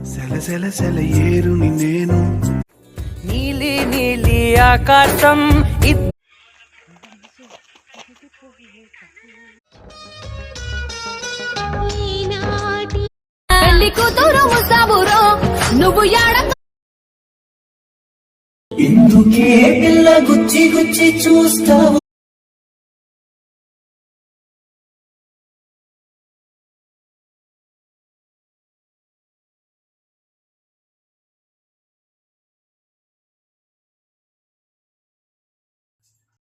సెల సెల ఏరుని నేను నీలి నీలి ఆకాశం పెళ్లి కూతురు ముసాబురో నువ్వు యాడ ఇందుకే పిల్ల గుచ్చి గుచ్చి చూస్తావు